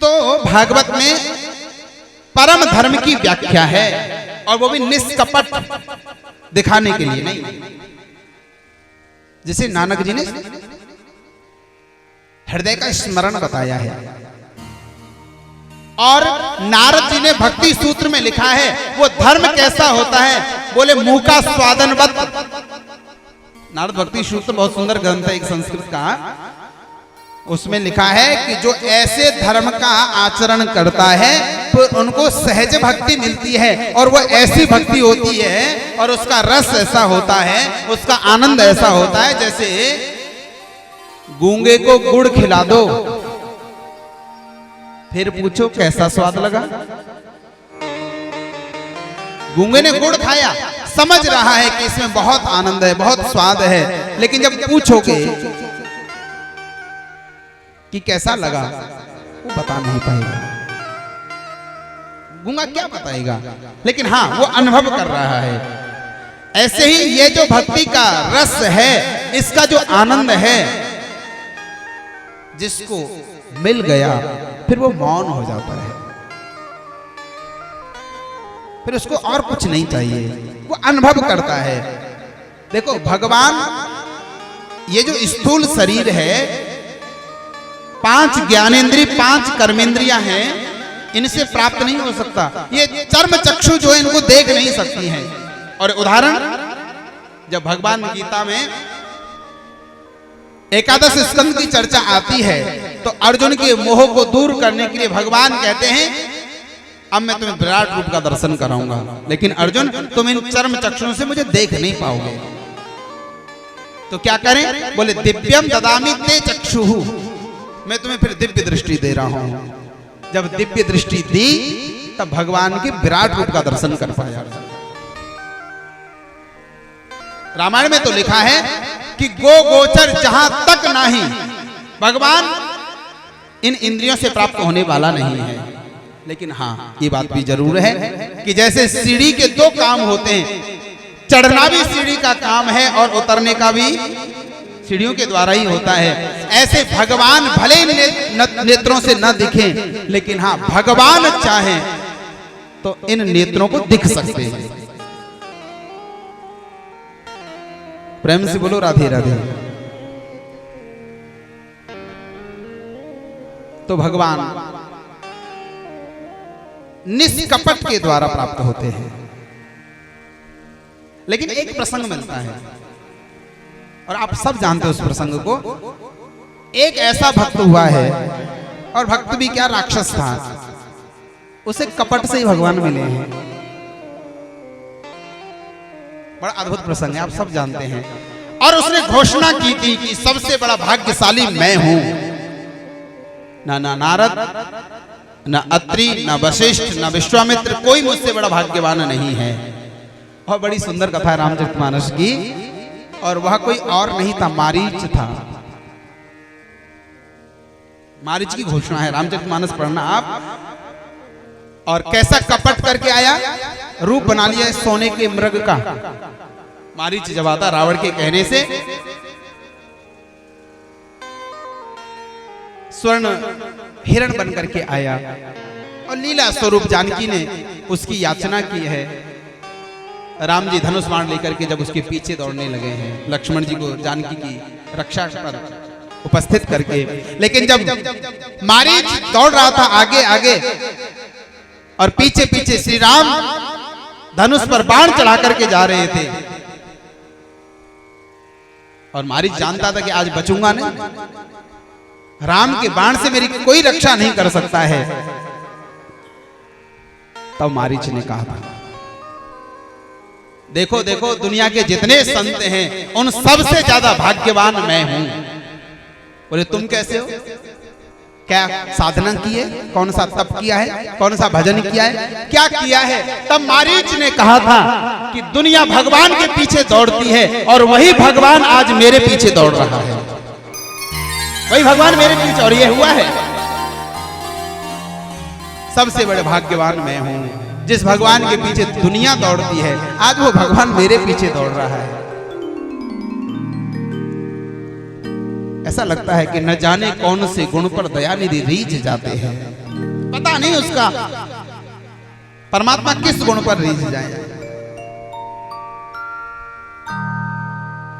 तो भागवत में परम धर्म की व्याख्या है, और वो भी निष्कपट दिखाने के लिए नहीं। जिसे नानक जी ने हृदय का स्मरण बताया है, और नारद जी ने भक्ति सूत्र में लिखा है वो धर्म कैसा होता है, बोले मुंह का स्वादनवत। नारद भक्ति सूत्र बहुत सुंदर ग्रंथ है एक संस्कृत का, उसमें लिखा है कि जो ऐसे धर्म का आचरण करता है तो उनको सहज भक्ति मिलती है, और वो ऐसी भक्ति होती है और उसका रस ऐसा होता है, उसका आनंद ऐसा होता है जैसे गूंगे को गुड़ खिला दो फिर पूछो कैसा स्वाद लगा। गूंगे ने गुड़ खाया, समझ रहा है कि इसमें बहुत आनंद है, बहुत स्वाद है, लेकिन जब पूछोगे कि कैसा लगा, वो बता नहीं पाएगा। गूंगा क्या बताएगा, लेकिन हाँ वो अनुभव कर रहा है। ऐसे ही ये जो भक्ति का रस है, इसका जो आनंद है, जिसको मिल गया फिर वो मौन हो जाता है, फिर उसको और कुछ नहीं चाहिए, वो अनुभव करता है। देखो भगवान, ये जो स्थूल शरीर है, 5 ज्ञानेंद्रिय 5 कर्मेंद्रियां हैं, इनसे प्राप्त नहीं हो सकता। ये चर्म चक्षु जो है इनको देख नहीं सकती हैं। और उदाहरण, जब भगवान गीता में एकादश स्कंद की चर्चा आती है तो अर्जुन के मोह को दूर करने के लिए भगवान कहते हैं अब मैं तुम्हें विराट रूप का दर्शन कराऊंगा, लेकिन अर्जुन तुम इन चर्म चक्षुओं से मुझे देख नहीं पाओगे, तो क्या करें? बोले दिव्यम ददामि ते चक्षुः, मैं तुम्हें फिर दिव्य दृष्टि दे रहा हूं। जब दिव्य दृष्टि दी तब भगवान के विराट रूप का दर्शन कर पाया। रामायण में तो लिखा है कि गो गोचर जहां तक नहीं, भगवान इन इंद्रियों से प्राप्त होने वाला नहीं है। लेकिन हाँ ये बात भी जरूर है कि जैसे सीढ़ी के 2 काम होते हैं, चढ़ना भी सीढ़ी का काम है और उतरने का भी सीढ़ियों के द्वारा ही होता है। ऐसे भगवान भले नेत्रों से न दिखें, लेकिन हाँ भगवान चाहें तो इन नेत्रों को दिख सकते हैं। प्रेम से बोलो राधे राधे। तो भगवान निष्कपट के द्वारा प्राप्त होते हैं। लेकिन एक प्रसंग मिलता है और आप सब जानते हो उस प्रसंग को। एक ऐसा भक्त हुआ है, और भक्त भी क्या राक्षस था, उसे कपट से ही भगवान मिले हैं। बड़ा अद्भुत प्रसंग है, आप सब जानते हैं। और उसने घोषणा की थी कि सबसे बड़ा भाग्यशाली मैं हूं। ना नारद, ना अत्रि, ना वशिष्ठ, ना विश्वामित्र, कोई मुझसे बड़ा भाग्यवान नहीं है। और बड़ी सुंदर कथा है रामचरितमानस की, और वह कोई और नहीं था, मारीच था। मारीच की घोषणा है, रामचरितमानस पढ़ना आप। और कैसा कपट करके आया, रूप बना लिया सोने के मृग का। मारीच जब आता रावण के कहने से स्वर्ण हिरण बन करके आया, और लीला स्वरूप जानकी ने उसकी याचना की है। राम जी धनुष बाण लेकर के जब उसके पीछे दौड़ने लगे हैं, लक्ष्मण जी को जानकी की रक्षा पर उपस्थित करके, लेकिन जब मारीच दौड़ रहा था आगे आगे और पीछे पीछे श्री राम धनुष पर बाण चढ़ा करके जा रहे थे, और मारीच जानता था कि आज बचूंगा नहीं, राम के बाण से मेरी कोई रक्षा नहीं कर सकता है। तब मारीच ने कहा था, देखो देखो दुनिया के जितने संत हैं उन सबसे ज्यादा भाग्यवान मैं हूं। बोले तुम कैसे हो? क्या साधना की है, कौन सा तप किया है, कौन सा भजन किया है, क्या किया है? तब मारीच ने कहा था कि दुनिया भगवान के पीछे दौड़ती है, और वही भगवान आज मेरे पीछे दौड़ रहा है। वही भगवान मेरे पीछे, और ये हुआ है। सबसे बड़े भाग्यवान मैं हूं। जिस भगवान के पीछे दुनिया दौड़ती है, आज वो भगवान मेरे पीछे दौड़ रहा है। ऐसा लगता है कि न जाने कौन से गुण पर दयानिधि रीझ जाते हैं। पता नहीं उसका परमात्मा किस गुण पर रीझ जाए।